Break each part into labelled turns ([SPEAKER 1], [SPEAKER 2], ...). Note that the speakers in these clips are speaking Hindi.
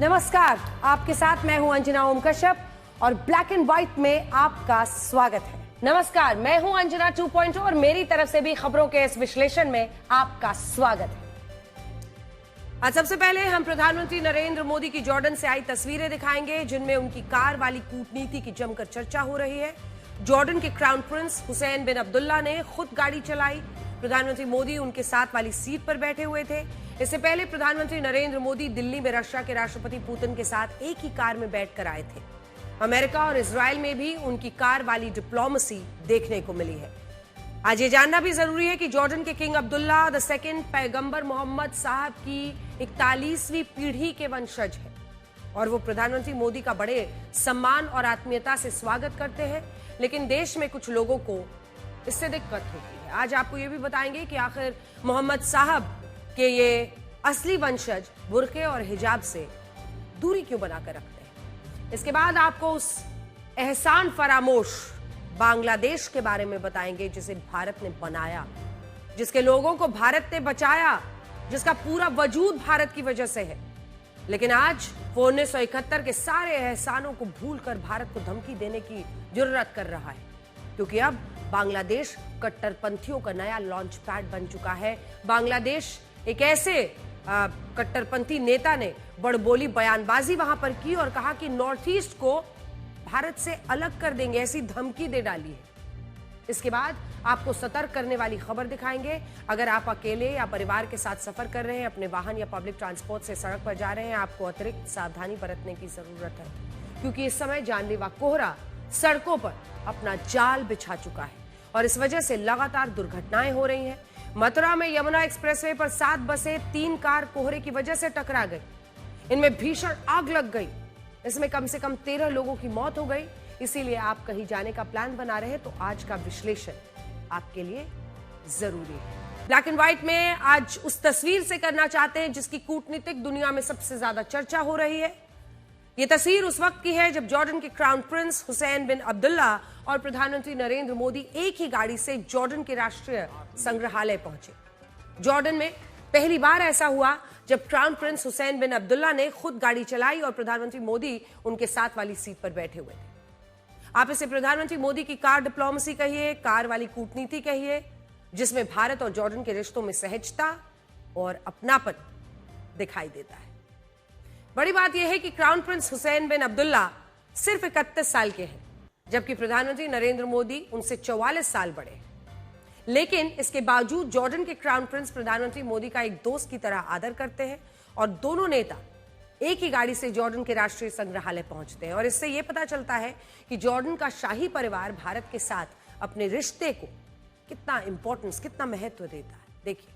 [SPEAKER 1] नमस्कार, आपके साथ मैं हूं अंजना ओम कश्यप और ब्लैक एंड व्हाइट में आपका स्वागत है। नमस्कार, मैं हूं अंजना 2.0 और मेरी तरफ से भी खबरों के इस विश्लेषण में आपका स्वागत है। आज सबसे पहले हम प्रधानमंत्री नरेंद्र मोदी की जॉर्डन से आई तस्वीरें दिखाएंगे, जिनमें उनकी कार वाली कूटनीति की जमकर चर्चा हो रही है। जॉर्डन के क्राउन प्रिंस हुसैन बिन अब्दुल्ला ने खुद गाड़ी चलाई। प्रधानमंत्री मोदी उनके साथ वाली सीट पर बैठे हुए थे। इससे पहले प्रधानमंत्री नरेंद्र मोदी दिल्ली में रशिया के राष्ट्रपति पुतिन के साथ एक ही कार में बैठकर आए थे। अमेरिका और इजराइल में भी उनकी कार वाली डिप्लोमेसी देखने को मिली है। आज ये जानना भी जरूरी है कि जॉर्डन के किंग अब्दुल्ला II पैगंबर मोहम्मद साहब की 41वीं पीढ़ी के वंशज है और वो प्रधानमंत्री मोदी का बड़े सम्मान और आत्मीयता से स्वागत करते हैं। लेकिन देश में कुछ लोगों को इससे दिक्कत होती है। आज आपको ये भी बताएंगे कि आखिर मोहम्मद साहब के ये असली वंशज बुर्के और हिजाब से दूरी क्यों बनाकर रखते हैं। इसके बाद आपको उस एहसान फरामोश बांग्लादेश के बारे में बताएंगे जिसे भारत ने बनाया, जिसके लोगों को भारत ने बचाया, जिसका पूरा वजूद भारत की वजह से है। लेकिन आज वो 1971 के सारे एहसानों को भूलकर भारत को धमकी देने की जुर्रत कर रहा है, क्योंकि अब बांग्लादेश कट्टरपंथियों का नया लॉन्च पैड बन चुका है। बांग्लादेश एक ऐसे कट्टरपंथी नेता ने बड़बोली बयानबाजी वहां पर की और कहा कि नॉर्थ ईस्ट को भारत से अलग कर देंगे, ऐसी धमकी दे डाली है। इसके बाद आपको सतर्क करने वाली खबर दिखाएंगे। अगर आप अकेले या परिवार के साथ सफर कर रहे हैं, अपने वाहन या पब्लिक ट्रांसपोर्ट से सड़क पर जा रहे हैं, आपको अतिरिक्त सावधानी बरतने की जरूरत है, क्योंकि इस समय जानलेवा कोहरा सड़कों पर अपना जाल बिछा चुका है और इस वजह से लगातार दुर्घटनाएं हो रही हैं। मथुरा में यमुना एक्सप्रेसवे पर 7 बसें 3 कार कोहरे की वजह से टकरा गई। इनमें भीषण आग लग गई। इसमें कम से कम 13 लोगों की मौत हो गई। इसीलिए आप कहीं जाने का प्लान बना रहे हैं तो आज का विश्लेषण आपके लिए जरूरी है। ब्लैक एंड व्हाइट में आज उस तस्वीर से करना चाहते हैं जिसकी कूटनीतिक दुनिया में सबसे ज्यादा चर्चा हो रही है। ये तस्वीर उस वक्त की है जब जॉर्डन के क्राउन प्रिंस हुसैन बिन अब्दुल्ला और प्रधानमंत्री नरेंद्र मोदी एक ही गाड़ी से जॉर्डन के राष्ट्रीय संग्रहालय पहुंचे। जॉर्डन में पहली बार ऐसा हुआ जब क्राउन प्रिंस हुसैन बिन अब्दुल्ला ने खुद गाड़ी चलाई और प्रधानमंत्री मोदी उनके साथ वाली सीट पर बैठे हुए थे। आप इसे प्रधानमंत्री मोदी की कार डिप्लोमेसी कहिए, कार वाली कूटनीति कहिए, जिसमें भारत और जॉर्डन के रिश्तों में सहजता और अपनापन दिखाई देता है। बड़ी बात यह है कि क्राउन प्रिंस हुसैन बिन अब्दुल्ला सिर्फ 31 साल के हैं, जबकि प्रधानमंत्री नरेंद्र मोदी उनसे 44 साल बड़े हैं। लेकिन इसके बावजूद जॉर्डन के क्राउन प्रिंस प्रधानमंत्री मोदी का एक दोस्त की तरह आदर करते हैं और दोनों नेता एक ही गाड़ी से जॉर्डन के राष्ट्रीय संग्रहालय पहुंचते हैं। और इससे यह पता चलता है कि जॉर्डन का शाही परिवार भारत के साथ अपने रिश्ते को कितना इंपॉर्टेंस, कितना महत्व देता है। देखिए,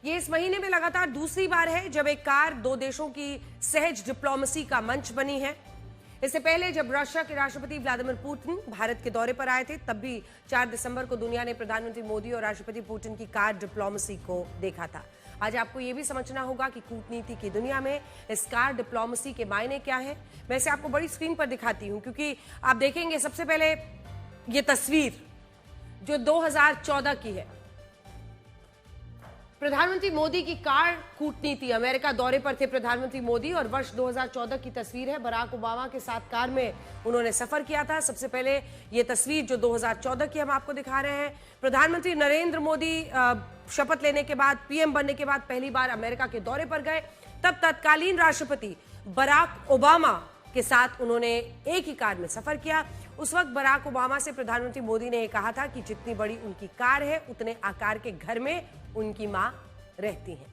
[SPEAKER 1] ये इस महीने में लगातार दूसरी बार है जब एक कार दो देशों की सहज डिप्लोमेसी का मंच बनी है। इससे पहले जब रशिया के राष्ट्रपति व्लादिमीर पुतिन भारत के दौरे पर आए थे, तब भी 4 दिसंबर को दुनिया ने प्रधानमंत्री मोदी और राष्ट्रपति पुतिन की कार डिप्लोमेसी को देखा था। आज आपको यह भी समझना होगा कि कूटनीति की दुनिया में इस कार डिप्लोमेसी के मायने क्या है। मैं इसे आपको बड़ी स्क्रीन पर दिखाती हूं, क्योंकि आप देखेंगे सबसे पहले ये तस्वीर जो 2014 की है। प्रधानमंत्री मोदी की कार कूटनीति, अमेरिका दौरे पर थे प्रधानमंत्री मोदी और वर्ष 2014 की तस्वीर है। बराक ओबामा के साथ कार में उन्होंने सफर किया था। सबसे पहले ये तस्वीर जो 2014 की हम आपको दिखा रहे हैं। प्रधानमंत्री नरेंद्र मोदी शपथ लेने के बाद, पीएम बनने के बाद पहली बार अमेरिका के दौरे पर गए। तब तत्कालीन राष्ट्रपति बराक ओबामा के साथ उन्होंने एक ही कार में सफर किया। उस वक्त बराक ओबामा से प्रधानमंत्री मोदी ने कहा था कि जितनी बड़ी उनकी कार है उतने आकार के घर में उनकी मां रहती हैं।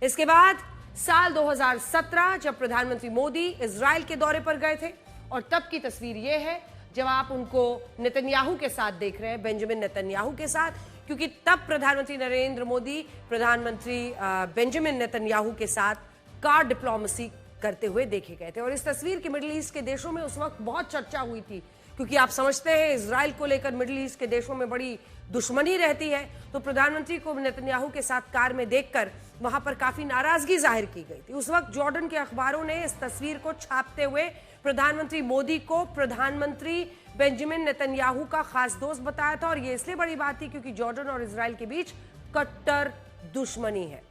[SPEAKER 1] इसके बाद साल 2017 जब प्रधानमंत्री मोदी इजराइल के दौरे पर गए थे और तब की तस्वीर यह है जब आप उनको नेतन्याहू के साथ देख रहे हैं, बेंजामिन नेतन्याहू के साथ, क्योंकि तब प्रधानमंत्री नरेंद्र मोदी प्रधानमंत्री बेंजामिन नेतन्याहू के साथ कार डिप्लोमेसी करते हुए देखे गए थे। और इस तस्वीर की मिडिल ईस्ट के देशों में उस वक्त बहुत चर्चा हुई थी, क्योंकि आप समझते हैं इजराइल को लेकर मिडिल ईस्ट के देशों में बड़ी दुश्मनी रहती है। तो प्रधानमंत्री को नेतन्याहू के साथ कार में देखकर वहां पर काफी नाराजगी जाहिर की गई थी। उस वक्त जॉर्डन के अखबारों ने इस तस्वीर को छापते हुए प्रधानमंत्री मोदी को प्रधानमंत्री बेंजामिन नेतन्याहू का खास दोस्त बताया था। और यह इसलिए बड़ी बात थी क्योंकि जॉर्डन और इजराइल के बीच कट्टर दुश्मनी है।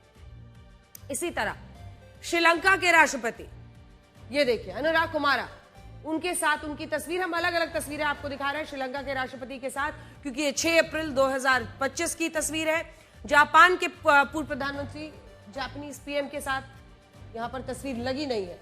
[SPEAKER 1] इसी तरह श्रीलंका के राष्ट्रपति, ये देखिए अनुराग कुमारा, उनके साथ उनकी तस्वीर, हम अलग अलग तस्वीरें आपको दिखा रहे हैं श्रीलंका के राष्ट्रपति के साथ, क्योंकि ये 6 अप्रैल 2025 की तस्वीर है। जापान के पूर्व प्रधानमंत्री जापानीज पीएम के साथ यहां पर तस्वीर लगी नहीं है,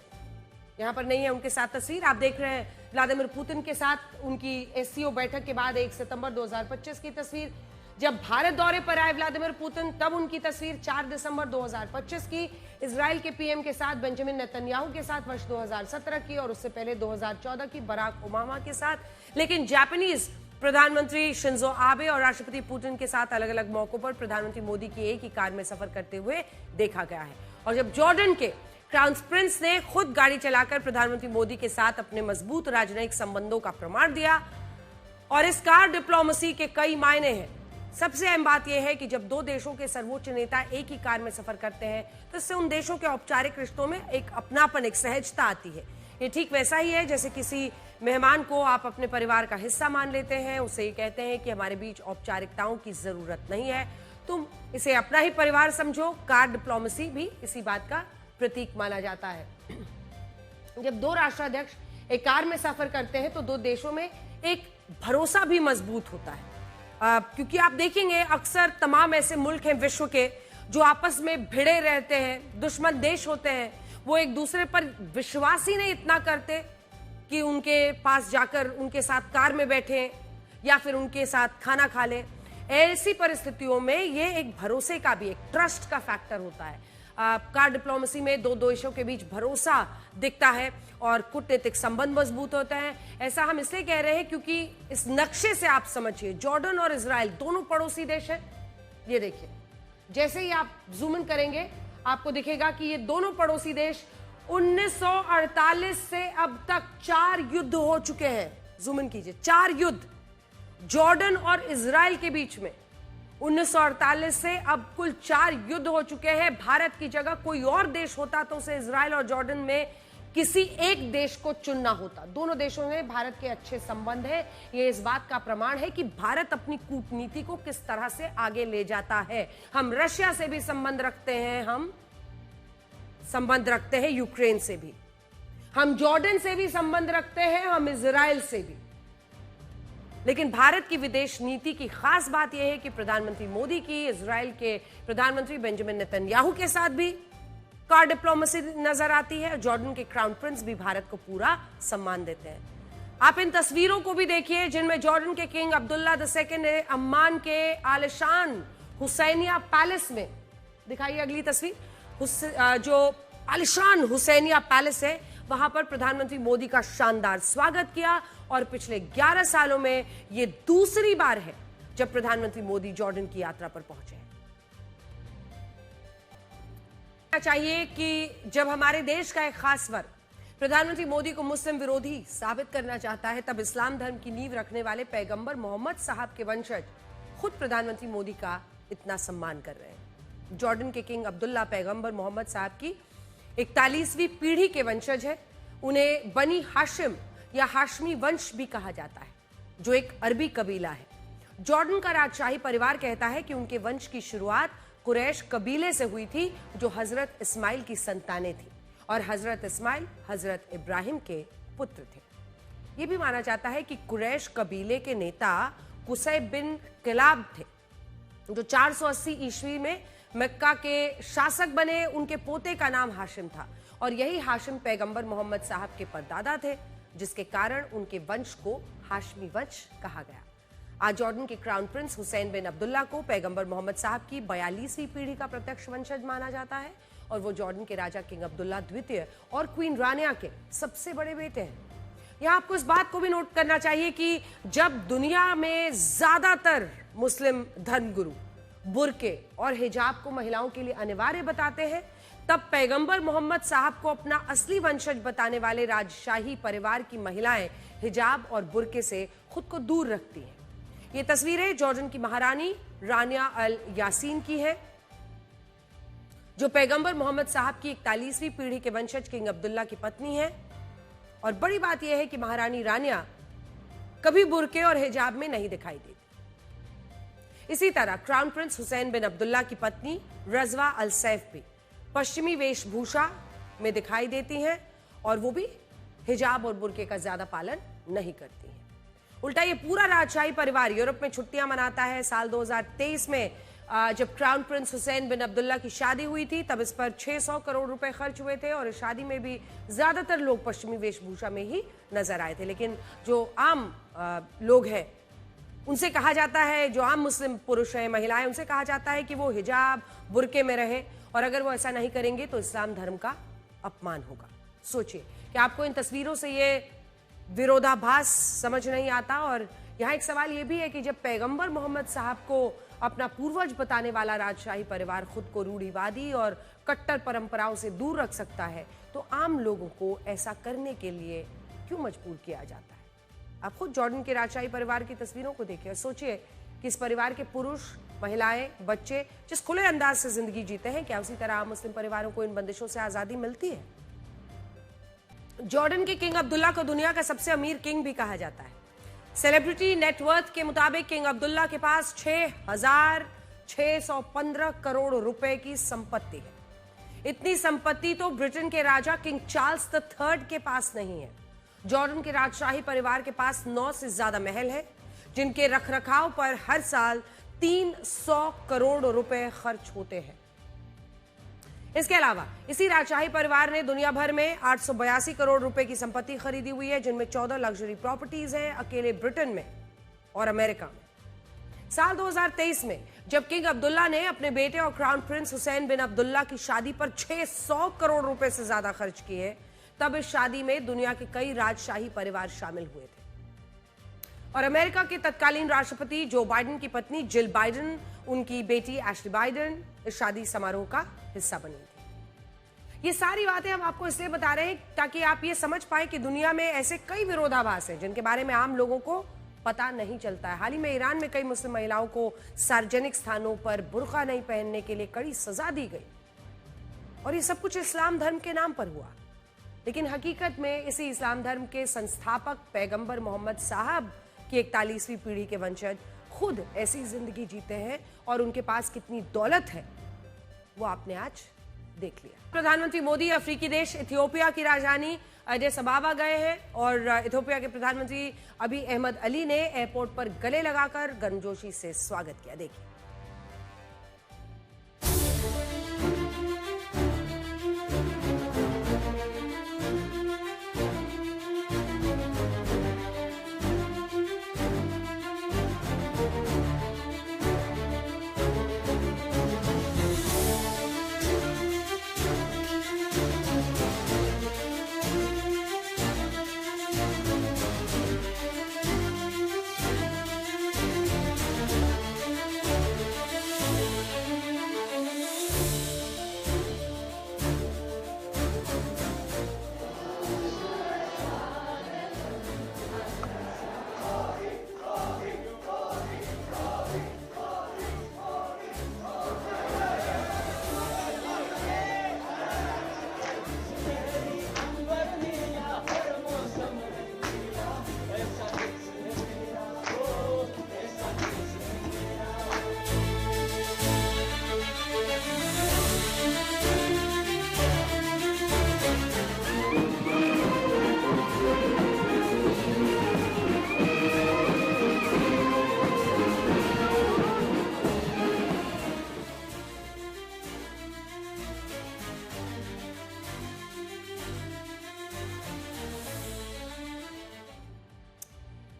[SPEAKER 1] यहां पर नहीं है उनके साथ तस्वीर। आप देख रहे हैं व्लादिमीर पुतिन के साथ उनकी एससीओ बैठक के बाद 1 सितंबर 2025 की तस्वीर। जब भारत दौरे पर आए व्लादिमीर पुतिन, तब उनकी तस्वीर 4 दिसंबर 2025 की। इजराइल के पीएम के साथ बेंजामिन नेतन्याहू के साथ वर्ष 2017 की, और उससे पहले 2014 की बराक ओबामा के साथ। लेकिन जापानीज प्रधानमंत्री शिंजो आबे और राष्ट्रपति पुतिन के साथ अलग अलग मौकों पर प्रधानमंत्री मोदी की एक ही कार में सफर करते हुए देखा गया है। और जब जॉर्डन के क्राउन प्रिंस ने खुद गाड़ी चलाकर प्रधानमंत्री मोदी के साथ अपने मजबूत राजनयिक संबंधों का प्रमाण दिया, और इस कार डिप्लोमेसी के कई मायने हैं। सबसे अहम बात यह है कि जब दो देशों के सर्वोच्च नेता एक ही कार में सफर करते हैं तो इससे उन देशों के औपचारिक रिश्तों में एक अपनापन, एक सहजता आती है। ये ठीक वैसा ही है जैसे किसी मेहमान को आप अपने परिवार का हिस्सा मान लेते हैं, उसे ये कहते हैं कि हमारे बीच औपचारिकताओं की जरूरत नहीं है, तुम इसे अपना ही परिवार समझो। कार डिप्लोमेसी भी इसी बात का प्रतीक माना जाता है। जब दो राष्ट्राध्यक्ष एक कार में सफर करते हैं तो दो देशों में एक भरोसा भी मजबूत होता है, क्योंकि आप देखेंगे अक्सर तमाम ऐसे मुल्क हैं विश्व के जो आपस में भिड़े रहते हैं, दुश्मन देश होते हैं, वो एक दूसरे पर विश्वास ही नहीं इतना करते कि उनके पास जाकर उनके साथ कार में बैठें या फिर उनके साथ खाना खा लें। ऐसी परिस्थितियों में ये एक भरोसे का भी, एक ट्रस्ट का फैक्टर होता है। कार डिप्लोमेसी में दो देशों के बीच भरोसा दिखता है और कूटनीतिक संबंध मजबूत होते हैं। ऐसा हम इसलिए कह रहे हैं क्योंकि इस नक्शे से आप समझिए, जॉर्डन और इजराइल दोनों पड़ोसी देश हैं। ये देखिए, जैसे ही आप जूम इन करेंगे आपको दिखेगा कि ये दोनों पड़ोसी देश 1948 से अब तक 4 युद्ध हो चुके हैं। जूम इन कीजिए, 4 युद्ध जॉर्डन और इजराइल के बीच में 1948 से अब कुल 4 युद्ध हो चुके हैं। भारत की जगह कोई और देश होता तो उसे इजराइल और जॉर्डन में किसी एक देश को चुनना होता। दोनों देशों में भारत के अच्छे संबंध है। ये इस बात का प्रमाण है कि भारत अपनी कूटनीति को किस तरह से आगे ले जाता है। हम रशिया से भी संबंध रखते हैं, हम संबंध रखते हैं यूक्रेन से भी, हम जॉर्डन से भी संबंध रखते हैं, हम इजराइल से भी। लेकिन भारत की विदेश नीति की खास बात यह है कि प्रधानमंत्री मोदी की इजराइल के प्रधानमंत्री बेंजामिन नेतन्याहू के साथ भी कार डिप्लोमेसी नजर आती है। जॉर्डन के क्राउन प्रिंस भी भारत को पूरा सम्मान देते हैं। आप इन तस्वीरों को भी देखिए जिनमें जॉर्डन के किंग अब्दुल्ला II ने अम्मान के आलिशान हुसैनिया पैलेस में, दिखाइए अगली तस्वीर, जो आलिशान हुसैनिया पैलेस है वहां पर प्रधानमंत्री मोदी का शानदार स्वागत किया। और पिछले 11 सालों में यह दूसरी बार है जब प्रधानमंत्री मोदी जॉर्डन की यात्रा पर पहुंचे हैं। चाहिए कि जब हमारे देश का एक खास वर्ग प्रधानमंत्री मोदी को मुस्लिम विरोधी साबित करना चाहता है, तब इस्लाम धर्म की नींव रखने वाले पैगंबर मोहम्मद साहब के वंशज खुद प्रधानमंत्री मोदी का इतना सम्मान कर रहे हैं। जॉर्डन के किंग अब्दुल्ला पैगंबर मोहम्मद साहब की 41वीं पीढ़ी के वंशज है। उन्हें बनी हाशिम या हाशमी वंश भी कहा जाता है, जो एक अरबी कबीला है। जॉर्डन का राजशाही परिवार कहता है कि उनके वंश की शुरुआत कुरैश कबीले से हुई थी, जो हजरत इस्माइल की संतानें थी, और हजरत इस्माइल हजरत इब्राहिम के पुत्र थे। यह भी माना जाता है कि कुरैश कबीले के नेता कुसै बिन किलाब थे, जो 480 ईस्वी में मक्का के शासक बने। उनके पोते का नाम हाशिम था, और यही हाशिम पैगंबर मोहम्मद साहब के परदादा थे, जिसके कारण उनके वंश को हाशमी वंश कहा गया। आज जॉर्डन के क्राउन प्रिंस हुसैन बिन अब्दुल्ला को पैगंबर मोहम्मद साहब की 42वीं पीढ़ी का प्रत्यक्ष वंशज माना जाता है, और वो जॉर्डन के राजा किंग अब्दुल्ला द्वितीय और क्वीन रानिया के सबसे बड़े बेटे हैं। यहां आपको इस बात को भी नोट करना चाहिए कि जब दुनिया में ज्यादातर मुस्लिम धर्मगुरु बुर्के और हिजाब को महिलाओं के लिए अनिवार्य बताते हैं, तब पैगंबर मोहम्मद साहब को अपना असली वंशज बताने वाले राजशाही परिवार की महिलाएं हिजाब और बुर्के से खुद को दूर रखती हैं। ये तस्वीरें जॉर्डन की महारानी रानिया अल यासीन की है, जो पैगंबर मोहम्मद साहब की 41वीं पीढ़ी के वंशज किंग अब्दुल्ला की पत्नी है। और बड़ी बात यह है कि महारानी रानिया कभी बुर्के और हिजाब में नहीं दिखाई देती। इसी तरह क्राउन प्रिंस हुसैन बिन अब्दुल्ला की पत्नी रजवा अल सैफ भी पश्चिमी वेशभूषा में दिखाई देती हैं और वो भी हिजाब और बुर्के का ज्यादा पालन नहीं करती हैं। उल्टा ये पूरा राजशाही परिवार यूरोप में छुट्टियां मनाता है। साल 2023 में जब क्राउन प्रिंस हुसैन बिन अब्दुल्ला की शादी हुई थी, तब इस पर 600 करोड़ रुपए खर्च हुए थे और इस शादी में भी ज्यादातर लोग पश्चिमी वेशभूषा में ही नजर आए थे। लेकिन जो आम लोग हैं उनसे कहा जाता है, जो आम मुस्लिम पुरुष हैं, महिलाएं, उनसे कहा जाता है कि वो हिजाब बुर्के में रहे और अगर वो ऐसा नहीं करेंगे तो इस्लाम धर्म का अपमान होगा। सोचिए कि आपको इन तस्वीरों से ये विरोधाभास समझ नहीं आता। और यहाँ एक सवाल ये भी है कि जब पैगंबर मोहम्मद साहब को अपना पूर्वज बताने वाला राजशाही परिवार खुद को रूढ़िवादी और कट्टर परंपराओं से दूर रख सकता है, तो आम लोगों को ऐसा करने के लिए क्यों मजबूर किया जाता है? आप खुद जॉर्डन के राजशाही परिवार की तस्वीरों को देखिए और सोचिए कि इस परिवार के पुरुष, महिलाएं, बच्चे जिस खुले अंदाज से जिंदगी जीते हैं, क्या उसी तरह आम मुस्लिम परिवारों को इन बंदिशों से आजादी मिलती है? जॉर्डन के किंग अब्दुल्ला को दुनिया का सबसे अमीर किंग भी कहा जाता है। सेलिब्रिटी नेटवर्थ के मुताबिक किंग अब्दुल्ला के पास 6,615 करोड़ रुपए की संपत्ति है। इतनी संपत्ति तो ब्रिटेन के राजा किंग चार्ल्स III के पास नहीं है। जॉर्डन के राजशाही परिवार के पास 9 से ज्यादा महल है, जिनके रखरखाव पर हर साल 300 करोड़ रुपए खर्च होते हैं। इसके अलावा इसी राजशाही परिवार ने दुनिया भर में 882 करोड़ रुपए की संपत्ति खरीदी हुई है, जिनमें 14 लग्जरी प्रॉपर्टीज हैं अकेले ब्रिटेन में और अमेरिका में। साल 2023 में जब किंग अब्दुल्ला ने अपने बेटे और क्राउन प्रिंस हुसैन बिन अब्दुल्ला की शादी पर 600 करोड़ रुपए से ज्यादा खर्च किए, तब इस शादी में दुनिया के कई राजशाही परिवार शामिल हुए थे और अमेरिका के तत्कालीन राष्ट्रपति जो बाइडेन की पत्नी जिल बाइडेन, उनकी बेटी एशली बाइडेन इस शादी समारोह का हिस्सा बनी थी। ये सारी बातें हम आपको इसलिए बता रहे हैं ताकि आप ये समझ पाए कि दुनिया में ऐसे कई विरोधाभास हैं जिनके बारे में आम लोगों को पता नहीं चलता है। हाल ही में ईरान में कई मुस्लिम महिलाओं को सार्वजनिक स्थानों पर बुर्का नहीं पहनने के लिए कड़ी सजा दी गई और ये सब कुछ इस्लाम धर्म के नाम पर हुआ। लेकिन हकीकत में इसी इस्लाम धर्म के संस्थापक पैगंबर मोहम्मद साहब की 41वीं पीढ़ी के वंशज खुद ऐसी जिंदगी जीते हैं और उनके पास कितनी दौलत है वो आपने आज देख लिया। प्रधानमंत्री मोदी अफ्रीकी देश इथियोपिया की राजधानी एडिस अबाबा गए हैं और इथियोपिया के प्रधानमंत्री अबी अहमद अली ने एयरपोर्ट पर गले लगाकर गर्मजोशी से स्वागत किया। देखिए।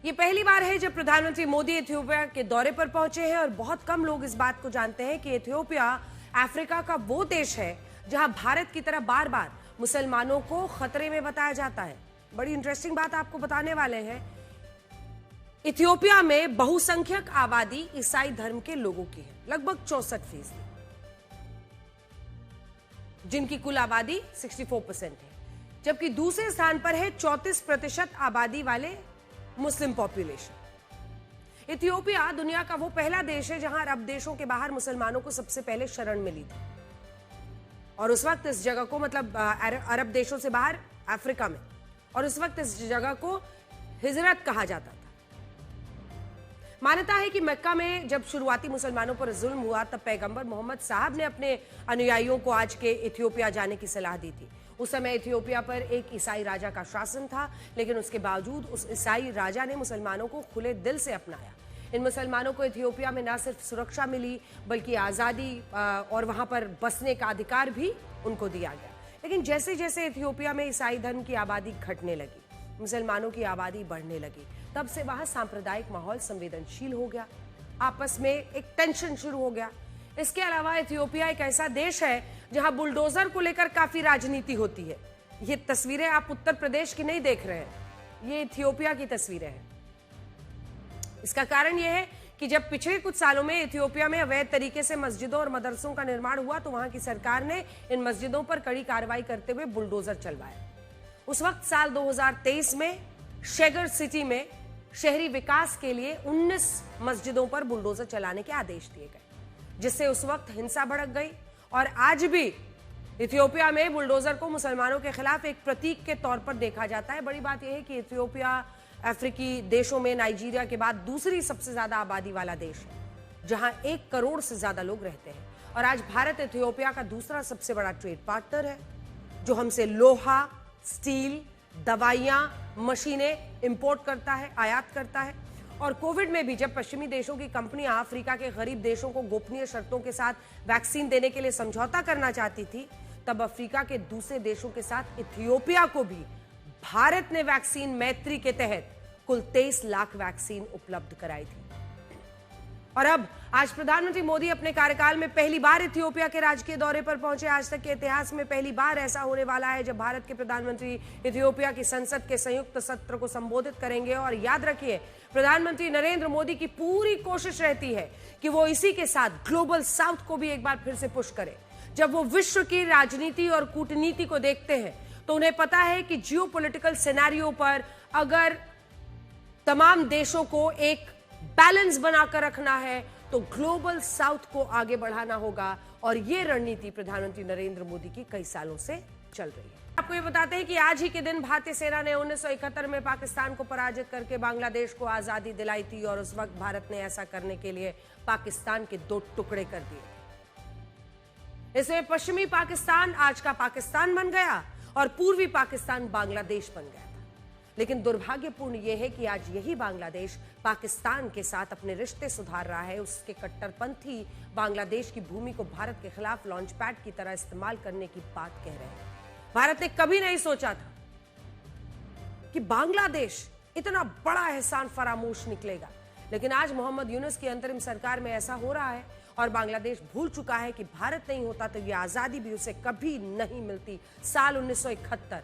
[SPEAKER 1] ये पहली बार है जब प्रधानमंत्री मोदी इथियोपिया के दौरे पर पहुंचे हैं और बहुत कम लोग इस बात को जानते हैं कि इथियोपिया अफ्रीका का वो देश है जहां भारत की तरह बार बार मुसलमानों को खतरे में बताया जाता है। बड़ी इंटरेस्टिंग बात आपको बताने वाले हैं। इथियोपिया में बहुसंख्यक आबादी ईसाई धर्म के लोगों की है, लगभग 64%, जिनकी कुल आबादी 64% है। जबकि दूसरे स्थान पर है 34% आबादी वाले मुस्लिम पॉपुलेशन। इथियोपिया दुनिया का वो पहला देश है जहां अरब देशों के बाहर मुसलमानों को सबसे पहले शरण मिली थी। और उस वक्त इस जगह को, मतलब अरब देशों से बाहर अफ्रीका में, और उस वक्त इस जगह को हिजरत कहा जाता था। मान्यता है कि मक्का में जब शुरुआती मुसलमानों पर जुल्म हुआ तब पैगंबर मोहम्मद साहब ने अपने अनुयायियों को आज के इथियोपिया जाने की सलाह दी थी। उस समय इथियोपिया पर एक ईसाई राजा का शासन था, लेकिन उसके बावजूद उस ईसाई राजा ने मुसलमानों को खुले दिल से अपनाया। इन मुसलमानों को इथियोपिया में न सिर्फ सुरक्षा मिली बल्कि आज़ादी और वहां पर बसने का अधिकार भी उनको दिया गया। लेकिन जैसे जैसे इथियोपिया में ईसाई धर्म की आबादी घटने लगी, मुसलमानों की आबादी बढ़ने लगी, तब से वहां सांप्रदायिक माहौल संवेदनशील हो गया, आपस में एक टेंशन शुरू हो गया। इसके अलावा इथियोपिया एक ऐसा देश है जहां बुलडोजर को लेकर काफी राजनीति होती है। ये तस्वीरें आप उत्तर प्रदेश की नहीं देख रहे हैं, ये इथियोपिया की तस्वीरें हैं। इसका कारण यह है कि जब पिछले कुछ सालों में इथियोपिया में अवैध तरीके से मस्जिदों और मदरसों का निर्माण हुआ तो वहां की सरकार ने इन मस्जिदों पर कड़ी कार्रवाई करते हुए बुलडोजर चलवाया। उस वक्त साल 2023 में शेगर सिटी में शहरी विकास के लिए 19 मस्जिदों पर बुलडोजर चलाने के आदेश दिए गए, जिससे उस वक्त हिंसा भड़क गई। और आज भी इथियोपिया में बुलडोजर को मुसलमानों के खिलाफ एक प्रतीक के तौर पर देखा जाता है। बड़ी बात यह है कि इथियोपिया अफ्रीकी देशों में नाइजीरिया के बाद दूसरी सबसे ज्यादा आबादी वाला देश है, जहां 1 करोड़ से ज्यादा लोग रहते हैं। और आज भारत इथियोपिया का दूसरा सबसे बड़ा ट्रेड पार्टनर है, जो हमसे लोहा, स्टील, दवाइयां, मशीनें इंपोर्ट करता है, आयात करता है। और कोविड में भी जब पश्चिमी देशों की कंपनियां अफ्रीका के गरीब देशों को गोपनीय शर्तों के साथ वैक्सीन देने के लिए समझौता करना चाहती थी, तब अफ्रीका के दूसरे देशों के साथ इथियोपिया को भी भारत ने वैक्सीन मैत्री के तहत कुल 23 लाख वैक्सीन उपलब्ध कराई थी। और अब आज प्रधानमंत्री मोदी अपने कार्यकाल में पहली बार इथियोपिया के राजकीय दौरे पर पहुंचे। आज तक के इतिहास में पहली बार ऐसा होने वाला है जब भारत के प्रधानमंत्री इथियोपिया की संसद के संयुक्त सत्र को संबोधित करेंगे। और याद रखिए, प्रधानमंत्री नरेंद्र मोदी की पूरी कोशिश रहती है कि वो इसी के साथ ग्लोबल साउथ को भी एक बार फिर से पुश करे। जब वो विश्व की राजनीति और कूटनीति को देखते हैं तो उन्हें पता है कि जियोपॉलिटिकल सिनेरियो पर अगर तमाम देशों को एक बैलेंस बनाकर रखना है तो ग्लोबल साउथ को आगे बढ़ाना होगा। और यह रणनीति प्रधानमंत्री नरेंद्र मोदी की कई सालों से चल रही है। आपको ये बताते हैं कि आज ही के दिन भारतीय सेना ने 1971 में पाकिस्तान को पराजित करके बांग्लादेश को आजादी दिलाई थी। और उस वक्त भारत ने ऐसा करने के लिए पाकिस्तान के 2 टुकड़े कर दिए। इसमें पश्चिमी पाकिस्तान आज का पाकिस्तान बन गया और पूर्वी पाकिस्तान बांग्लादेश बन गया। लेकिन दुर्भाग्यपूर्ण यह है कि आज यही बांग्लादेश पाकिस्तान के साथ अपने रिश्ते सुधार रहा है। उसके कट्टरपंथी बांग्लादेश की भूमि को भारत के खिलाफ लॉन्च पैड की तरह इस्तेमाल करने की बात कह रहे हैं। भारत ने कभी नहीं सोचा था कि बांग्लादेश इतना बड़ा एहसान फरामोश निकलेगा, लेकिन आज मोहम्मद यूनुस की अंतरिम सरकार में ऐसा हो रहा है। और बांग्लादेश भूल चुका है कि भारत नहीं होता तो यह आजादी भी उसे कभी नहीं मिलती। साल 1971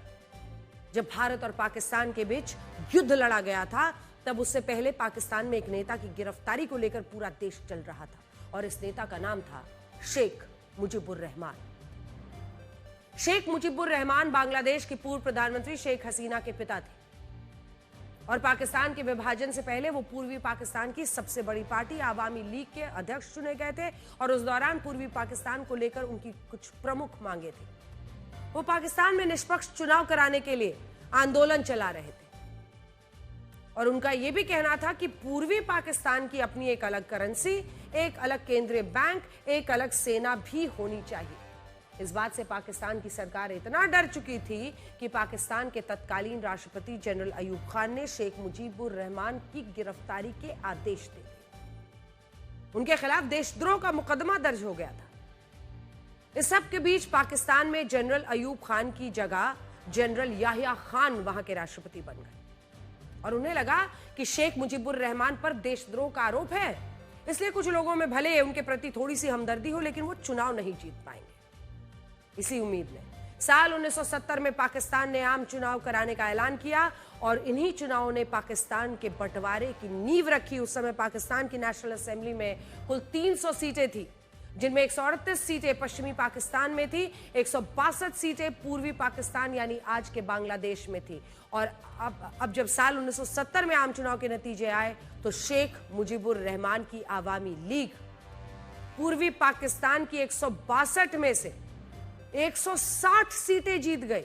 [SPEAKER 1] जब भारत और पाकिस्तान के बीच युद्ध लड़ा गया था, तब उससे पहले पाकिस्तान में एक नेता की गिरफ्तारी को लेकर पूरा देश चल रहा था। और इस नेता का नाम था शेख मुजीबुर रहमान। शेख मुजीबुर रहमान बांग्लादेश की पूर्व प्रधानमंत्री शेख हसीना के पिता थे। और पाकिस्तान के विभाजन से पहले वो पूर्वी पाकिस्तान की सबसे बड़ी पार्टी आवामी लीग के अध्यक्ष चुने गए थे। और उस दौरान पूर्वी पाकिस्तान को लेकर उनकी कुछ प्रमुख मांगे थी। वो पाकिस्तान में निष्पक्ष चुनाव कराने के लिए आंदोलन चला रहे थे। और उनका यह भी कहना था कि पूर्वी पाकिस्तान की अपनी एक अलग करेंसी, एक अलग केंद्रीय बैंक, एक अलग सेना भी होनी चाहिए। इस बात से पाकिस्तान की सरकार इतना डर चुकी थी कि पाकिस्तान के तत्कालीन राष्ट्रपति जनरल अयूब खान ने शेख मुजीबुर रहमान की गिरफ्तारी के आदेश दे दिए। उनके खिलाफ देशद्रोह का मुकदमा दर्ज हो गया था। इस सब के बीच पाकिस्तान में जनरल अयूब खान की जगह जनरल याहिया खान वहां के राष्ट्रपति बन गए। और उन्हें लगा कि शेख मुजीबुर रहमान पर देशद्रोह का आरोप है, इसलिए कुछ लोगों में भले उनके प्रति थोड़ी सी हमदर्दी हो, लेकिन वो चुनाव नहीं जीत पाएंगे। इसी उम्मीद में साल 1970 में पाकिस्तान ने आम चुनाव कराने का ऐलान किया और इन्हीं चुनावों ने पाकिस्तान के बंटवारे की नींव रखी। उस समय पाकिस्तान की नेशनल असेंबली में कुल 300 सीटें थी, जिनमें 138 सीटें पश्चिमी पाकिस्तान में थी, 162 सीटें पूर्वी पाकिस्तान यानी आज के बांग्लादेश में थी। और अब जब साल 1970 में आम चुनाव के नतीजे आए तो शेख मुजीबुर रहमान की आवामी लीग पूर्वी पाकिस्तान की 162 में से 160 सीटें जीत गई,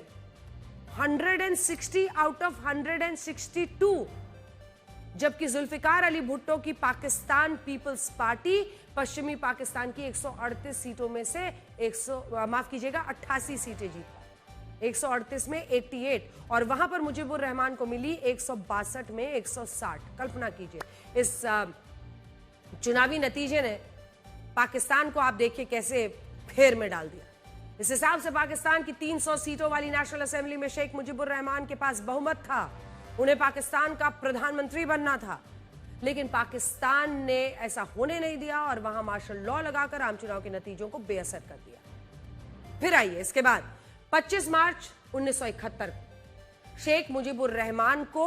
[SPEAKER 1] 160 आउट ऑफ 162, जबकि जुल्फिकार अली भुट्टो की पाकिस्तान पीपल्स पार्टी पश्चिमी पाकिस्तान की 138 सीटों में से 88 सीटें जीत, 138 में 88, और वहां पर मुजीबुर रहमान को मिली 162 में 160। कल्पना कीजिए इस चुनावी नतीजे ने पाकिस्तान को आप देखिए कैसे फेर में डाल दिया। इस हिसाब से पाकिस्तान की 300 सीटों वाली नेशनल असेंबली में शेख मुजीबुर रहमान के पास बहुमत था, उन्हें पाकिस्तान का प्रधानमंत्री बनना था, लेकिन पाकिस्तान ने ऐसा होने नहीं दिया और वहां मार्शल लॉ लगाकर आम चुनाव के नतीजों को बेअसर कर दिया। फिर आइए इसके बाद 25 मार्च 1971 शेख मुजीबुर रहमान को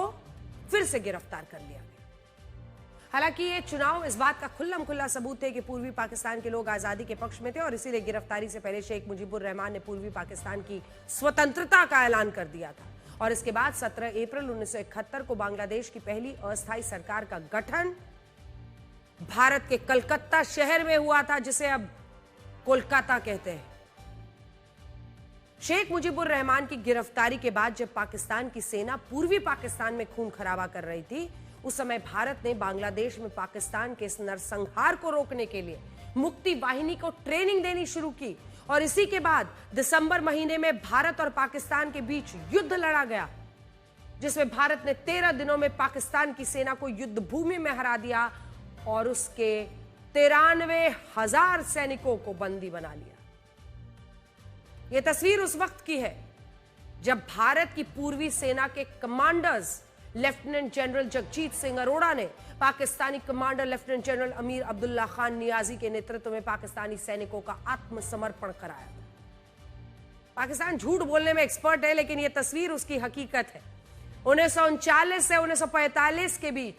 [SPEAKER 1] फिर से गिरफ्तार कर लिया गया। हालांकि ये चुनाव इस बात का खुल्लम खुल्ला सबूत है कि पूर्वी पाकिस्तान के लोग आजादी के पक्ष में थे और इसीलिए गिरफ्तारी से पहले शेख मुजीबुर रहमान ने पूर्वी पाकिस्तान की स्वतंत्रता का ऐलान कर दिया था। और इसके बाद 17 अप्रैल 1971 को बांग्लादेश की पहली अस्थायी सरकार का गठन भारत के कलकत्ता शहर में हुआ था, जिसे अब कोलकाता कहते हैं। शेख मुजीबुर रहमान की गिरफ्तारी के बाद जब पाकिस्तान की सेना पूर्वी पाकिस्तान में खून खराबा कर रही थी, उस समय भारत ने बांग्लादेश में पाकिस्तान के इस नरसंहार को रोकने के लिए मुक्ति वाहिनी को ट्रेनिंग देनी शुरू की। और इसी के बाद दिसंबर महीने में भारत और पाकिस्तान के बीच युद्ध लड़ा गया, जिसमें भारत ने 13 दिनों में पाकिस्तान की सेना को युद्ध भूमि में हरा दिया और उसके 93,000 सैनिकों को बंदी बना लिया। यह तस्वीर उस वक्त की है जब भारत की पूर्वी सेना के commanders lieutenant general Jagjit Singh Arora ने Pakistani commander lieutenant general Amir Abdullah Khan Niazi के नेतृत्व में पाकिस्तानी सैनिकों का आत्मसमर्पण कराया। पाकिस्तान झूठ बोलने में एक्सपर्ट है, लेकिन यह तस्वीर उसकी हकीकत है। 1939 से 1945 के बीच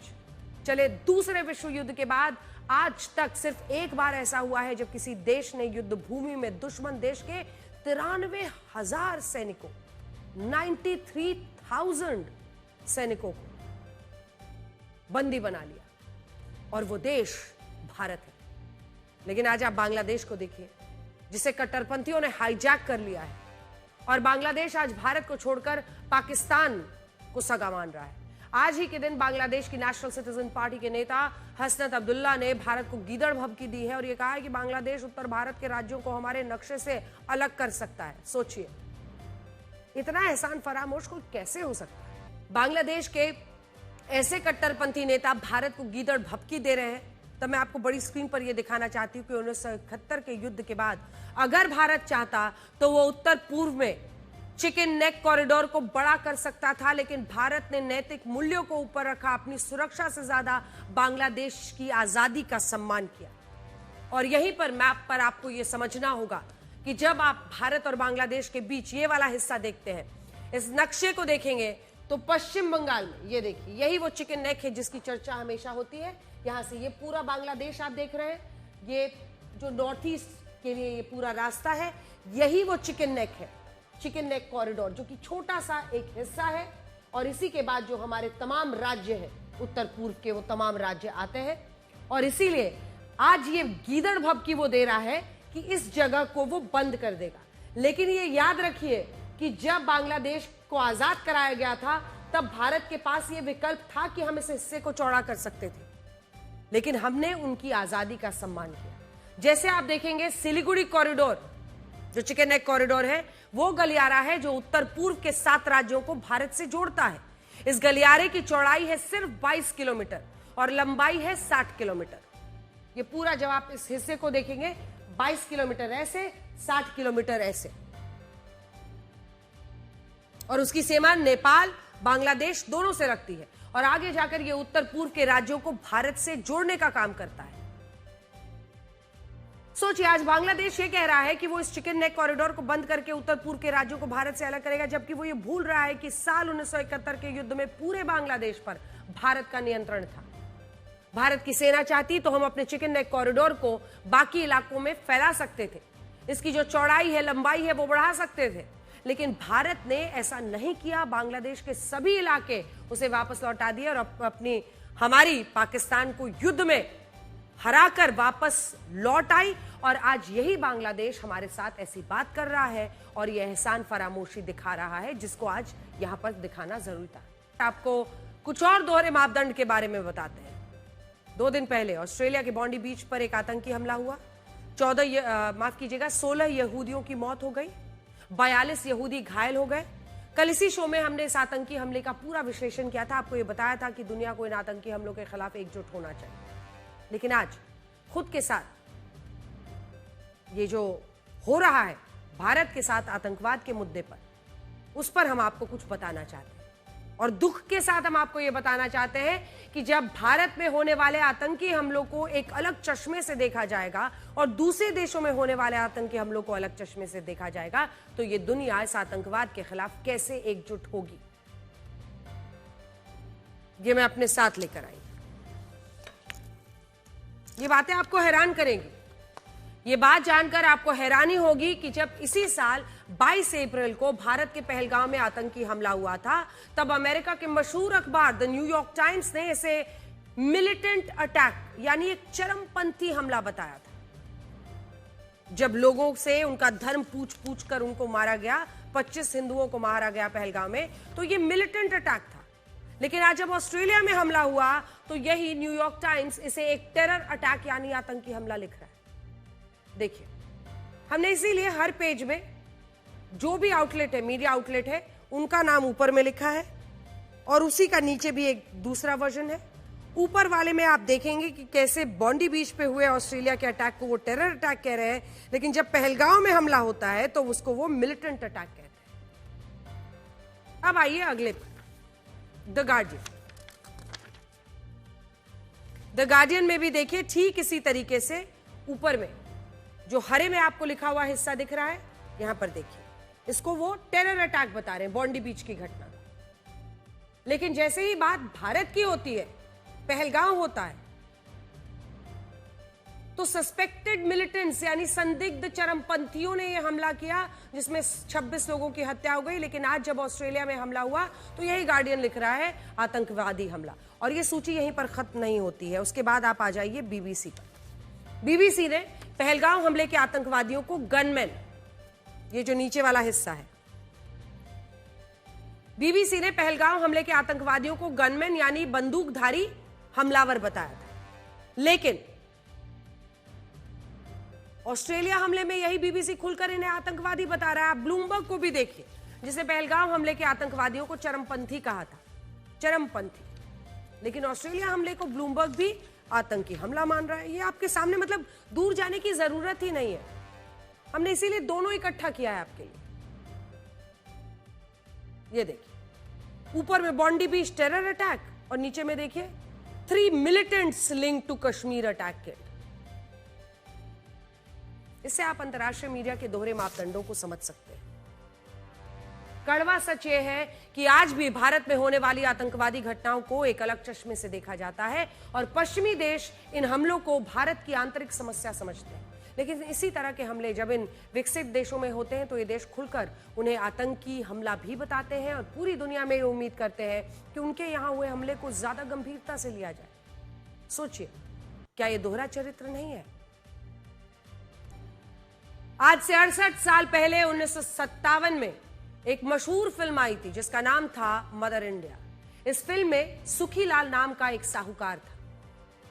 [SPEAKER 1] चले दूसरे विश्व युद्ध के बाद आज तक सिर्फ एक बार ऐसा हुआ है जब किसी देश ने युद्ध भूमि में दुश्मन देश के 93,000 सैनिकों 93,000 सैनिकों को बंदी बना लिया, और वो देश भारत है। लेकिन आज आप बांग्लादेश को देखिए, जिसे कट्टरपंथियों ने हाईजैक कर लिया है, और बांग्लादेश आज भारत को छोड़कर पाकिस्तान को सगा मान रहा है। आज ही के दिन बांग्लादेश की नेशनल सिटीजन पार्टी के नेता हसनत अब्दुल्ला ने भारत को गीदड़ भभकी दी है और यह कहा है कि बांग्लादेश उत्तर भारत के राज्यों को हमारे नक्शे से अलग कर सकता है। सोचिए, इतना एहसान फरामोश कोई कैसे हो सकता है? बांग्लादेश के ऐसे कट्टरपंथी नेता भारत को गीदड़ भभकी दे रहे हैं। तब मैं आपको बड़ी स्क्रीन पर यह दिखाना चाहती हूं कि 1971 के युद्ध के बाद अगर भारत चाहता तो वो उत्तर पूर्व में चिकन नेक कॉरिडोर को बड़ा कर सकता था, लेकिन भारत ने नैतिक मूल्यों को ऊपर रखा, अपनी सुरक्षा से ज्यादा बांग्लादेश की आजादी का सम्मान किया। और यहीं पर मैप पर आपको यह समझना होगा कि जब आप भारत और बांग्लादेश के बीच ये वाला हिस्सा देखते हैं, इस नक्शे को देखेंगे तो पश्चिम बंगाल में ये देखिए, यही वो चिकन नेक है जिसकी चर्चा हमेशा होती है। यहां से ये पूरा बांग्लादेश आप देख रहे हैं, ये जो नॉर्थ ईस्ट के लिए ये पूरा रास्ता है, यही वो चिकन नेक है, चिकन नेक कॉरिडोर, जो कि छोटा सा एक हिस्सा है। और इसी के बाद जो हमारे तमाम राज्य हैं उत्तर पूर्व के, वो तमाम राज्य आते हैं। और इसीलिए आज ये गीदड़ भभकी वो दे रहा है कि इस जगह को वो बंद कर देगा। लेकिन ये याद रखिए कि जब बांग्लादेश को आजाद कराया गया था, तब भारत के पास ये विकल्प था कि हम इस हिस्से को चौड़ा कर सकते थे, लेकिन हमने उनकी आजादी का सम्मान किया। जैसे आप देखेंगे, सिलीगुड़ी कॉरिडोर जो चिकन नेक कॉरिडोर है, वो गलियारा है जो उत्तर पूर्व के 7 राज्यों को भारत से जोड़ता है। इस गलियारे की चौड़ाई है सिर्फ 22 किलोमीटर और लंबाई है 60 किलोमीटर। ये पूरा जब आप इस हिस्से को देखेंगे, 22 किलोमीटर ऐसे, 60 किलोमीटर ऐसे, और उसकी सीमा नेपाल बांग्लादेश दोनों से रखती है। और आगे जाकर यह उत्तर पूर्व के राज्यों को भारत से जोड़ने का काम करता है। सोचिए, आज बांग्लादेश ये कह रहा है कि वो इस चिकन नेक कॉरिडोर को बंद करके उत्तर पूर्व के राज्यों को भारत से अलग करेगा, जबकि वो ये भूल रहा है कि साल 1971 के युद्ध में पूरे बांग्लादेश पर भारत का नियंत्रण था। भारत की सेना चाहती तो हम अपने चिकन नेक कॉरिडोर को बाकी इलाकों में फैला सकते थे, इसकी जो चौड़ाई है, लंबाई है, वो बढ़ा सकते थे, लेकिन भारत ने ऐसा नहीं किया। बांग्लादेश के सभी इलाके उसे वापस लौटा दिए और अपनी हमारी पाकिस्तान को युद्ध में हराकर वापस लौट आई। और आज यही बांग्लादेश हमारे साथ ऐसी बात कर रहा है और यह एहसान फरामोशी दिखा रहा है, जिसको आज यहां पर दिखाना जरूरी था। आपको कुछ और दोहरे मापदंड के बारे में बताते हैं। 2 दिन पहले ऑस्ट्रेलिया के बॉन्डी बीच पर एक आतंकी हमला हुआ। 16 यहूदियों की मौत हो गई, 42 यहूदी घायल हो गए। कल इसी शो में हमने इस आतंकी हमले का पूरा विश्लेषण किया था, आपको यह बताया था कि दुनिया को इन आतंकी हमलों के खिलाफ एकजुट होना चाहिए। लेकिन आज खुद के साथ ये जो हो रहा है भारत के साथ आतंकवाद के मुद्दे पर, उस पर हम आपको कुछ बताना चाहते हैं। और दुख के साथ हम आपको यह बताना चाहते हैं कि जब भारत में होने वाले आतंकी हमलों को एक अलग चश्मे से देखा जाएगा और दूसरे देशों में होने वाले आतंकी हमलों को अलग चश्मे से देखा जाएगा, तो ये दुनिया इस आतंकवाद के खिलाफ कैसे एकजुट होगी, ये मैं अपने साथ लेकर आई। ये बातें आपको हैरान करेंगी। ये बात जानकर आपको हैरानी होगी कि जब इसी साल 22 अप्रैल को भारत के पहलगांव में आतंकी हमला हुआ था, तब अमेरिका के मशहूर अखबार द न्यूयॉर्क टाइम्स ने इसे मिलिटेंट अटैक यानी एक चरमपंथी हमला बताया था। जब लोगों से उनका धर्म पूछ कर उनको मारा गया, 25 हिंदुओं को मारा गया पहलगांव में, तो ये मिलिटेंट अटैक था। लेकिन आज जब ऑस्ट्रेलिया में हमला हुआ तो यही न्यूयॉर्क टाइम्स इसे एक टेरर अटैक यानी आतंकी हमला लिख रहा है। देखिए, हमने इसीलिए हर पेज में जो भी आउटलेट है, मीडिया आउटलेट है, उनका नाम ऊपर में लिखा है और उसी का नीचे भी एक दूसरा वर्जन है। ऊपर वाले में आप देखेंगे कि कैसे बॉन्डी बीच पे हुए ऑस्ट्रेलिया के अटैक को वो टेरर अटैक कह रहे हैं, लेकिन जब पहलगांव में हमला होता है तो उसको वो मिलिटेंट अटैक कहते हैं। अब आइए अगले पर, द गार्डियन। द गार्डियन में भी देखिए ठीक इसी तरीके से ऊपर में जो हरे में आपको लिखा हुआ हिस्सा दिख रहा है, यहां पर देखिए, इसको वो टेरर अटैक बता रहे हैं, बॉन्डी बीच की घटना। लेकिन जैसे ही बात भारत की होती है, पहलगांव होता है, तो सस्पेक्टेड मिलिटेंट्स यानी संदिग्ध चरमपंथियों ने यह हमला किया, जिसमें 26 लोगों की हत्या हो गई। लेकिन आज जब ऑस्ट्रेलिया में हमला हुआ तो यही गार्डियन लिख रहा है आतंकवादी हमला। और यह सूची यहीं पर खत्म नहीं होती है, उसके बाद आप आ जाइए बीबीसी पर। बीबीसी ने पहलगांव हमले के आतंकवादियों को गनमैन, ये जो नीचे वाला हिस्सा है, बीबीसी ने पहलगांव हमले के आतंकवादियों को गनमैन यानी बंदूकधारी हमलावर बताया था। लेकिन ऑस्ट्रेलिया हमले में यही बीबीसी खुलकर इन्हें आतंकवादी बता रहा है। आप ब्लूमबर्ग को भी देखिए, जिसे पहलगांव हमले के आतंकवादियों को चरमपंथी कहा था, चरमपंथी। लेकिन ऑस्ट्रेलिया हमले को ब्लूमबर्ग भी आतंकी हमला मान रहा है। ये आपके सामने, मतलब दूर जाने की जरूरत ही नहीं है, हमने इसीलिए दोनों इकट्ठा किया है आपके लिए। ये देखिए, ऊपर में बॉन्डी बीच टेरर अटैक और नीचे में देखिए 3 militants link to Kashmir attack killed. इससे आप अंतर्राष्ट्रीय मीडिया के दोहरे मापदंडों को समझ सकते हैं। कड़वा सच यह है कि आज भी भारत में होने वाली आतंकवादी घटनाओं को एक अलग चश्मे से देखा जाता है और पश्चिमी देश इन हमलों को भारत की आंतरिक समस्या समझते हैं। लेकिन इसी तरह के हमले जब इन विकसित देशों में होते हैं तो ये देश खुलकर उन्हें आतंकी हमला भी बताते हैं और पूरी दुनिया में उम्मीद करते हैं कि उनके यहां हुए हमले को ज्यादा गंभीरता से लिया जाए। सोचिए, क्या यह दोहरा चरित्र नहीं है? आज से 68 साल पहले 1957 में एक मशहूर फिल्म आई थी जिसका नाम था मदर इंडिया। इस फिल्म में सुखीलाल नाम का एक साहूकार था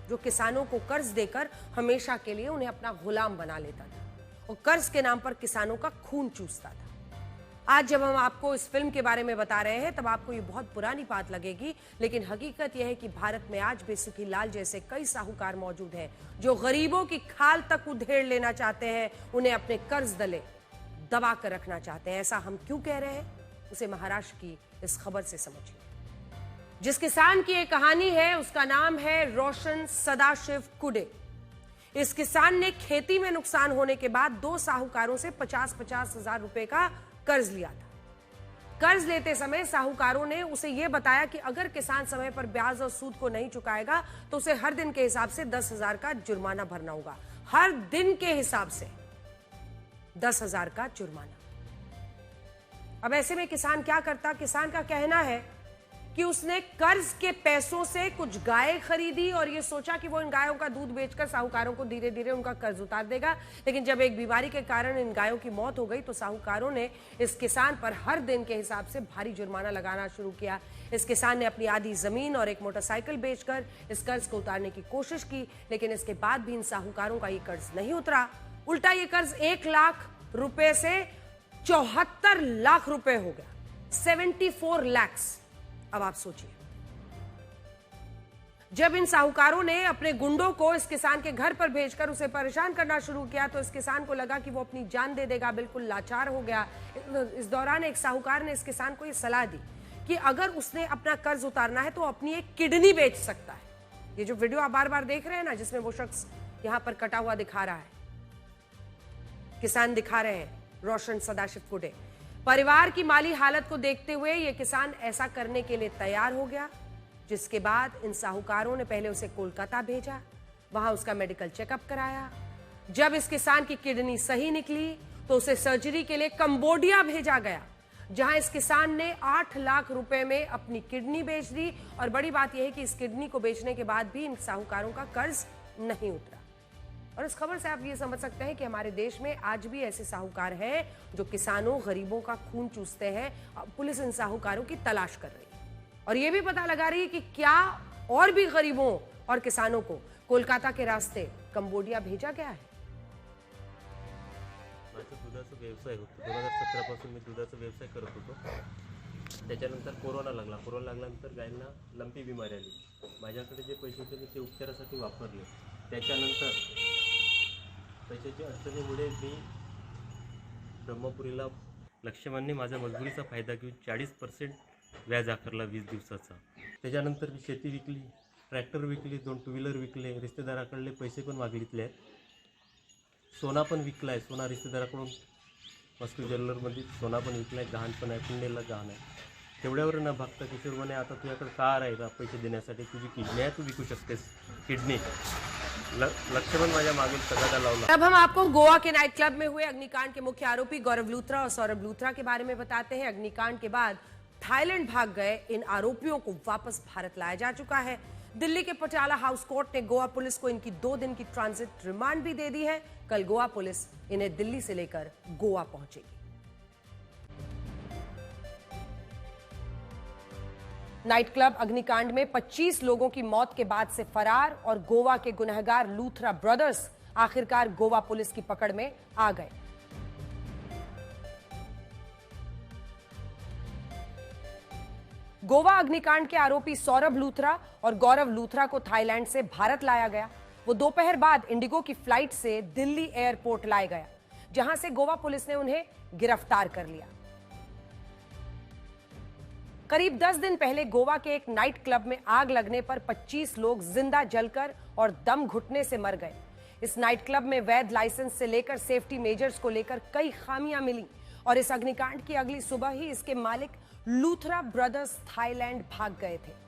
[SPEAKER 1] जो किसानों को कर्ज देकर हमेशा के लिए उन्हें अपना गुलाम बना लेता था और कर्ज के नाम पर किसानों का खून चूसता था। आज जब हम आपको इस फिल्म के बारे में बता रहे हैं तब आपको ये बहुत पुरानी बात लगेगी, लेकिन हकीकत यह है कि भारत में आज भी सुखीलाल जैसे कई साहूकार मौजूद हैं जो गरीबों की खाल तक उधेड़ लेना चाहते हैं, उन्हें अपने कर्ज दले दबा कर रखना चाहते हैं। ऐसा हम क्यों कह रहे हैं, उसे महाराष्ट्र की इस खबर से समझिए। जिस किसान की एक कहानी है उसका नाम है रोशन सदाशिव कुडे। इस किसान ने खेती में नुकसान होने के बाद 2 साहूकारों से 50-50 हजार रुपए का कर्ज लिया था। कर्ज लेते समय साहूकारों ने उसे यह बताया कि अगर किसान समय पर ब्याज और सूद को नहीं चुकाएगा तो उसे हर दिन के हिसाब से 10,000 का जुर्माना भरना होगा। हर दिन के हिसाब से 10,000 का जुर्माना। अब ऐसे में किसान क्या करता? किसान का कहना है कि उसने कर्ज के पैसों से कुछ गायें खरीदी और ये सोचा कि वो इन गायों का दूध बेचकर साहूकारों को धीरे धीरे उनका कर्ज उतार देगा। लेकिन जब एक बीमारी के कारण इन गायों की मौत हो गई तो साहूकारों ने इस किसान पर हर दिन के हिसाब से भारी जुर्माना लगाना शुरू किया। इस किसान ने अपनी आधी जमीन और एक मोटरसाइकिल बेचकर इस कर्ज को उतारने की कोशिश की, लेकिन इसके बाद भी इन साहूकारों का ये कर्ज नहीं उतरा। उल्टा ये कर्ज 1 लाख रुपए से 74 लाख रुपए हो गया, 74 lakhs। अब आप सोचिए, जब इन साहूकारों ने अपने गुंडों को इस किसान के घर पर भेजकर उसे परेशान करना शुरू किया तो इस किसान को लगा कि वो अपनी जान दे देगा, बिल्कुल लाचार हो गया। इस दौरान एक साहूकार ने इस किसान को ये सलाह दी कि अगर उसने अपना कर्ज उतारना है तो अपनी एक किडनी बेच सकता है। ये जो वीडियो आप बार बार देख रहे हैं ना, जिसमें वो शख्स यहां पर कटा हुआ दिखा रहा है, किसान दिखा रहे हैं रोशन सदाशिव कुडे। परिवार की माली हालत को देखते हुए यह किसान ऐसा करने के लिए तैयार हो गया, जिसके बाद इन साहूकारों ने पहले उसे कोलकाता भेजा, वहां उसका मेडिकल चेकअप कराया। जब इस किसान की किडनी सही निकली तो उसे सर्जरी के लिए कंबोडिया भेजा गया, जहां इस किसान ने 8 लाख रुपए में अपनी किडनी बेच दी। और बड़ी बात यह है कि इस किडनी को बेचने के बाद भी इन साहूकारों का कर्ज नहीं उतरा। और इस खबर से आप ये समझ सकते हैं कि हमारे देश में आज भी ऐसे साहूकार हैं जो किसानों, गरीबों का खून चूसते हैं। पुलिस इन साहूकारों की तलाश कर रही है और ये भी पता लगा रही है कि क्या और भी गरीबों और किसानों को कोलकाता के रास्ते कंबोडिया भेजा गया है।
[SPEAKER 2] माझा दुधाचा व्यवसाय होता। 2017 पासून मी दुधाचा व्यवसाय करत होतो। त्याच्यानंतर कोरोना लागल्यानंतर गायींना लंपी बिमारी आली। माझ्याकडे जे पैसे होते मी ते उपचारासाठी वापरले। त्याच्यानंतर पैशाच्या अडचणीमुळे मी ब्रह्मपुरीला लक्ष्मणने माझा मजबुरीचा फायदा घेऊन 40% व्याज आकारला 20 दिवसाचा। त्याच्यानंतर मी शेती विकली, ट्रॅक्टर विकली, 2 टू व्हीलर विकले, रिश्तेदाराकडले पैसे पण मागितले आहेत, सोना पण विकला आहे। सोना रिश्तेदाराकडून वस्तू ज्वेलरमध्ये सोना पण विकला आहे, गहाण पण आहे, पुण्याला गहाण आहे। तेवढ्यावर न भागता किशोर म्हणे आता तुझ्याकडे कार आहे का पैसे देण्यासाठी, तुझी किडनी आहे, तू विकू शकतेस किडनी। लक्ष्मण माझ्या मागील तगादा लावला।
[SPEAKER 1] अब हम आपको गोवा के नाइट क्लब में हुए अग्निकांड के मुख्य आरोपी गौरव लूथरा और सौरभ लूथरा के बारे में बताते हैं। अग्निकांड के बाद थाईलैंड भाग गए इन आरोपियों को वापस भारत लाया जा चुका है। दिल्ली के पटियाला हाउस कोर्ट ने गोवा पुलिस को इनकी 2 दिन की ट्रांजिट रिमांड भी दे दी है। कल गोवा पुलिस इन्हें दिल्ली से लेकर गोवा पहुंचेगी। नाइट क्लब अग्निकांड में 25 लोगों की मौत के बाद से फरार और गोवा के गुनहगार लूथरा ब्रदर्स आखिरकार गोवा पुलिस की पकड़ में आ गए। गोवा अग्निकांड के आरोपी सौरभ लूथरा और गौरव लूथरा को थाईलैंड से भारत लाया गया। वो दोपहर बाद इंडिगो की फ्लाइट से दिल्ली एयरपोर्ट लाया गया, जहां से गोवा पुलिस ने उन्हें गिरफ्तार कर लिया। करीब 10 दिन पहले गोवा के एक नाइट क्लब में आग लगने पर 25 लोग जिंदा जलकर और दम घुटने से मर गए। इस नाइट क्लब में वैध लाइसेंस से लेकर सेफ्टी मेजर्स को लेकर कई खामियां मिली और इस अग्निकांड की अगली सुबह ही इसके मालिक लूथरा ब्रदर्स थाईलैंड भाग गए थे।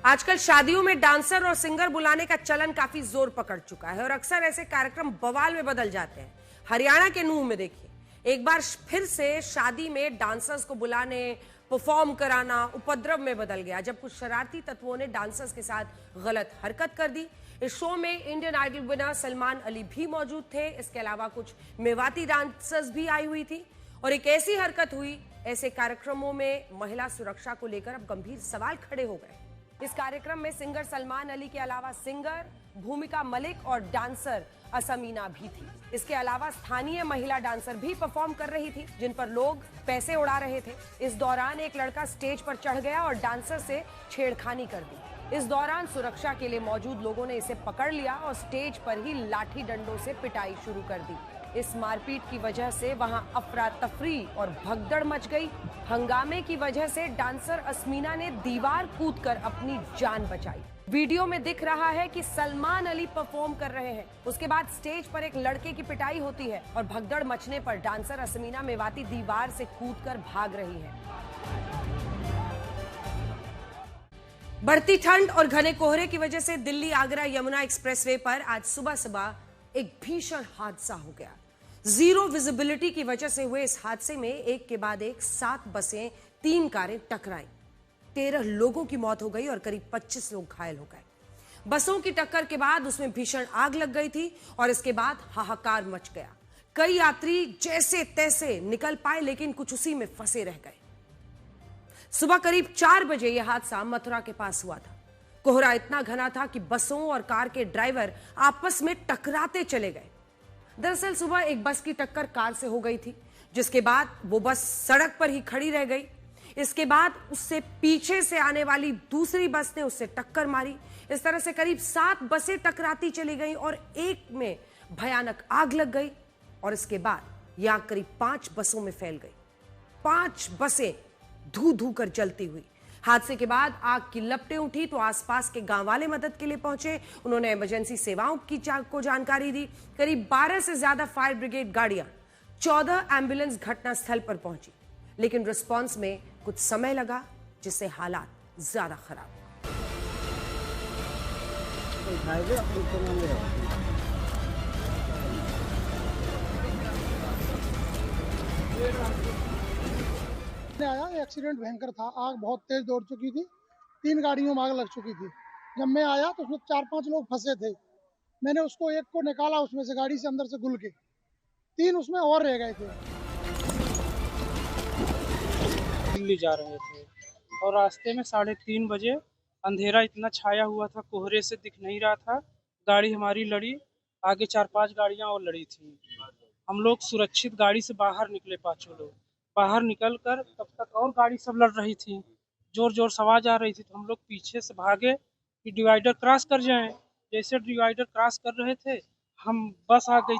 [SPEAKER 1] आजकल शादियों में डांसर और सिंगर बुलाने का चलन काफी जोर पकड़ चुका है और अक्सर ऐसे कार्यक्रम बवाल में बदल जाते हैं। हरियाणा के नूह में देखिए, एक बार फिर से शादी में डांसर्स को बुलाने, परफॉर्म कराना उपद्रव में बदल गया जब कुछ शरारती तत्वों ने डांसर्स के साथ गलत हरकत कर दी। इस शो में Indian Idol winner Salman Ali भी मौजूद थे। इसके अलावा कुछ मेवाती डांसर्स भी आई हुई थी और एक ऐसी हरकत हुई, ऐसे कार्यक्रमों में महिला सुरक्षा को लेकर अब गंभीर सवाल खड़े हो गए। इस कार्यक्रम में सिंगर सलमान अली के अलावा सिंगर भूमिका मलिक और डांसर असमीना भी थी। इसके अलावा स्थानीय महिला डांसर भी परफॉर्म कर रही थी, जिन पर लोग पैसे उड़ा रहे थे। इस दौरान एक लड़का स्टेज पर चढ़ गया और डांसर से छेड़खानी कर दी। इस दौरान सुरक्षा के लिए मौजूद लोगों ने इसे पकड़ लिया और स्टेज पर ही लाठी डंडों से पिटाई शुरू कर दी। इस मारपीट की वजह से वहां अफरा तफरी और भगदड़ मच गई। हंगामे की वजह से डांसर असमीना ने दीवार कूदकर अपनी जान बचाई। वीडियो में दिख रहा है कि सलमान अली परफॉर्म कर रहे हैं। उसके बाद स्टेज पर एक लड़के की पिटाई होती है और भगदड़ मचने पर डांसर असमीना मेवाती दीवार से कूदकर भाग रही है। बढ़ती ठंड और घने कोहरे की वजह से दिल्ली आगरा यमुना एक्सप्रेसवे पर आज सुबह सुबह एक भीषण हादसा हो गया। जीरो विजिबिलिटी की वजह से हुए इस हादसे में एक के बाद एक 7 बसें 3 कारें टकराई। 13 लोगों की मौत हो गई और करीब 25 लोग घायल हो गए। बसों की टक्कर के बाद उसमें भीषण आग लग गई थी और इसके बाद हाहाकार मच गया। कई यात्री जैसे तैसे निकल पाए लेकिन कुछ उसी में फंसे रह गए। सुबह करीब 4 बजे यह हादसा मथुरा के पास हुआ था। कोहरा इतना घना था कि बसों और कार के ड्राइवर आपस में टकराते चले गए। दरअसल सुबह एक बस की टक्कर कार से हो गई थी, जिसके बाद वो बस सड़क पर ही खड़ी रह गई। इसके बाद उससे पीछे से आने वाली दूसरी बस ने उससे टक्कर मारी। इस तरह से करीब 7 बसें टकराती चली गईं और एक में भयानक आग लग गई और इसके बाद यह आग करीब 5 बसों में फैल गई। 5 बसें धू धू कर जलती हुई। हादसे के बाद आग की लपटें उठी तो आसपास के गांव वाले मदद के लिए पहुंचे। उन्होंने इमरजेंसी सेवाओं को जानकारी दी। करीब 12 से ज्यादा फायर ब्रिगेड गाड़ियां, 14 एम्बुलेंस घटनास्थल पर पहुंची, लेकिन रिस्पांस में कुछ समय लगा, जिससे हालात ज्यादा खराब
[SPEAKER 3] आया। एक्सीडेंट भयंकर था। आग बहुत तेज दौड़ चुकी थी। 3 गाड़ियों में आग लग चुकी थी। जब मैं आया तो उसमें 4-5 लोग फंसे थे। मैंने उसको एक को निकाला उसमें से, गाड़ी से अंदर से घुल के। 3 उसमें और रह गए थे।
[SPEAKER 4] दिल्ली जा रहे थे और रास्ते में 3:30 बजे अंधेरा इतना छाया हुआ था, कोहरे से दिख नहीं रहा था। गाड़ी हमारी लड़ी, आगे 4-5 गाड़ियां और लड़ी थी। हम लोग सुरक्षित गाड़ी से बाहर निकले। 5 लोग बाहर निकल कर तब तक और गाड़ी सब लड़ रही थी, जोर जोर से आवाज आ रही थी। तो हम लोग पीछे से भागे कि डिवाइडर क्रॉस कर जाएं। जैसे डिवाइडर क्रॉस कर रहे थे, हम बस आ गई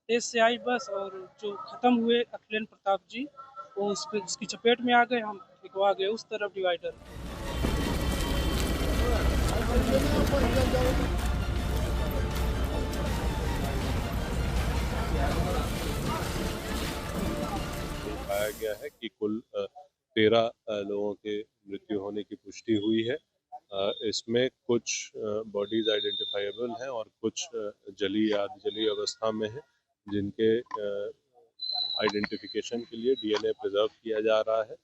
[SPEAKER 4] तेज से आई बस, और जो खत्म हुए अखिलेंद्र प्रताप जी, वो उसकी चपेट में आ गए। हम भिगवा गए उस तरफ डिवाइडर।
[SPEAKER 5] पाया गया है कि कुल 13 लोगों के मृत्यु होने की पुष्टि हुई है। इसमें कुछ बॉडीज आइडेंटिफाइबल हैं और कुछ जली अवस्था में हैं, जिनके आइडेंटिफिकेशन के लिए डीएनए प्रिजर्व किया जा रहा है।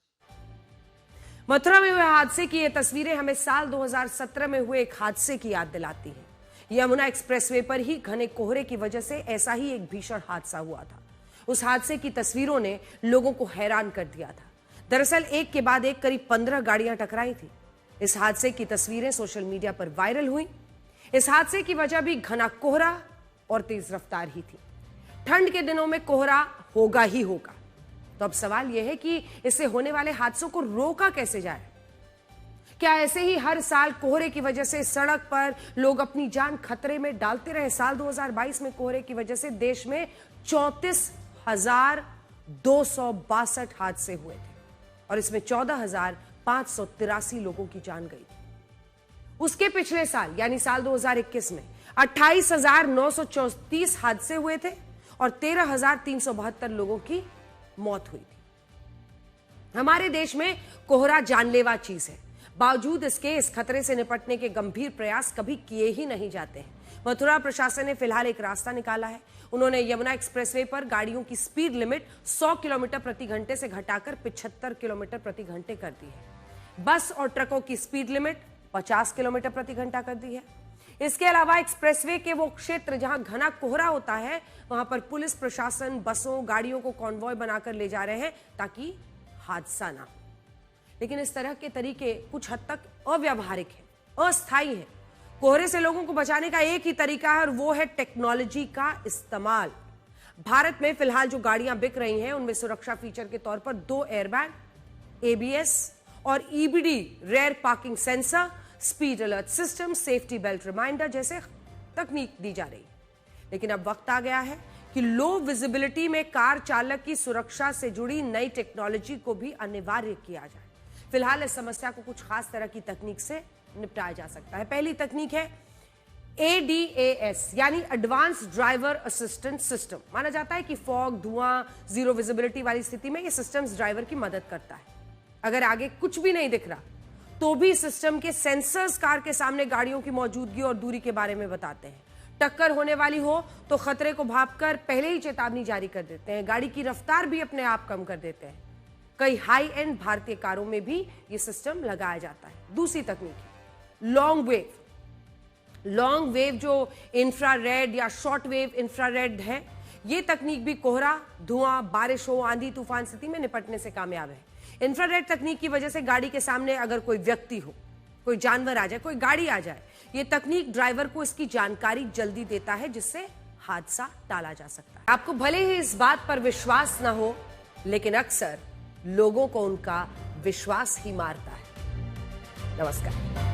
[SPEAKER 1] मथुरा में हुए हादसे की ये तस्वीरें हमें साल 2017 में हुए एक हादसे की याद दिलाती हैं। यमुना एक्सप्रेसवे पर ही घने कोहरे की वजह से ऐसा ही एक भीषण हादसा हुआ था। उस हादसे की तस्वीरों ने लोगों को हैरान कर दिया था। दरअसल एक के बाद एक करीब 15 गाड़ियां टकराई थी। इस हादसे की तस्वीरें सोशल मीडिया पर वायरल हुई। इस हादसे की वजह भी घना कोहरा और तेज रफ्तार ही थी। ठंड के दिनों में कोहरा होगा ही होगा, तो अब सवाल यह है कि इससे होने वाले हादसों को रोका कैसे जाए। क्या ऐसे ही हर साल कोहरे की वजह से सड़क पर लोग अपनी जान खतरे में डालते रहे? साल 2022 में कोहरे की वजह से देश में 34,262 हादसे हुए थे और इसमें 14,583 लोगों की जान गई थी। उसके पिछले साल यानी साल 2021 में 28,934 हादसे हुए थे और 13,372 लोगों की मौत हुई थी। हमारे देश में कोहरा जानलेवा चीज है, बावजूद इसके इस खतरे से निपटने के गंभीर प्रयास कभी किए ही नहीं जाते हैं। मथुरा प्रशासन ने फिलहाल एक रास्ता निकाला है। उन्होंने यमुना एक्सप्रेसवे पर गाड़ियों की स्पीड लिमिट 100 किलोमीटर प्रति घंटे से घटाकर 75 किलोमीटर प्रति घंटे कर दी है। बस और ट्रकों की स्पीड लिमिट 50 किलोमीटर प्रति घंटा कर दी है। इसके अलावा एक्सप्रेसवे के वो क्षेत्र जहां घना कोहरा होता है, वहां पर पुलिस प्रशासन बसों गाड़ियों को कॉन्वॉय बनाकर ले जा रहे हैं ताकि हादसा ना हो। लेकिन इस तरह के तरीके कुछ हद तक अव्यावहारिक है, अस्थायी है। कोहरे से लोगों को बचाने का एक ही तरीका है और वो है टेक्नोलॉजी का इस्तेमाल। भारत में फिलहाल जो गाड़ियां बिक रही हैं उनमें सुरक्षा फीचर के तौर पर 2 एयरबैग, एबीएस और EBD rear parking sensor, speed alert system, safety belt reminder जैसे तकनीक दी जा रही है। लेकिन अब वक्त आ गया है कि लो विजिबिलिटी में कार चालक की सुरक्षा से जुड़ी नई टेक्नोलॉजी को भी अनिवार्य किया जाए। फिलहाल इस समस्या को कुछ खास तरह की तकनीक से निपटाया जा सकता है। पहली तकनीक है ADAS यानी एडवांस ड्राइवर असिस्टेंट सिस्टम। माना जाता है कि फॉग, धुआं, जीरो विजिबिलिटी वाली स्थिति में ये सिस्टम्स ड्राइवर की मदद करता है। अगर आगे कुछ भी नहीं दिख रहा तो भी सिस्टम के सेंसर्स कार के सामने गाड़ियों की मौजूदगी और दूरी के बारे में बताते हैं। टक्कर होने वाली हो तो खतरे को भांपकर पहले ही चेतावनी जारी कर देते हैं। गाड़ी की रफ्तार भी अपने आप कम कर देते हैं। कई हाई एंड भारतीय कारों में भी ये सिस्टम लगाया जाता है। दूसरी तकनीक है लॉन्ग वेव। लॉन्ग वेव जो इंफ्रारेड या शॉर्ट वेव इंफ्रारेड है, ये तकनीक भी कोहरा, धुआं, बारिश हो, आंधी तूफान स्थिति में निपटने से कामयाब है। इंफ्रारेड तकनीक की वजह से गाड़ी के सामने अगर कोई व्यक्ति हो, कोई जानवर आ जाए, कोई गाड़ी आ जाए, ये तकनीक ड्राइवर को इसकी जानकारी जल्दी देता है, जिससे हादसा टाला जा सकता है। आपको भले ही इस बात पर विश्वास ना हो, लेकिन अक्सर लोगों को उनका विश्वास ही मारता है। नमस्कार।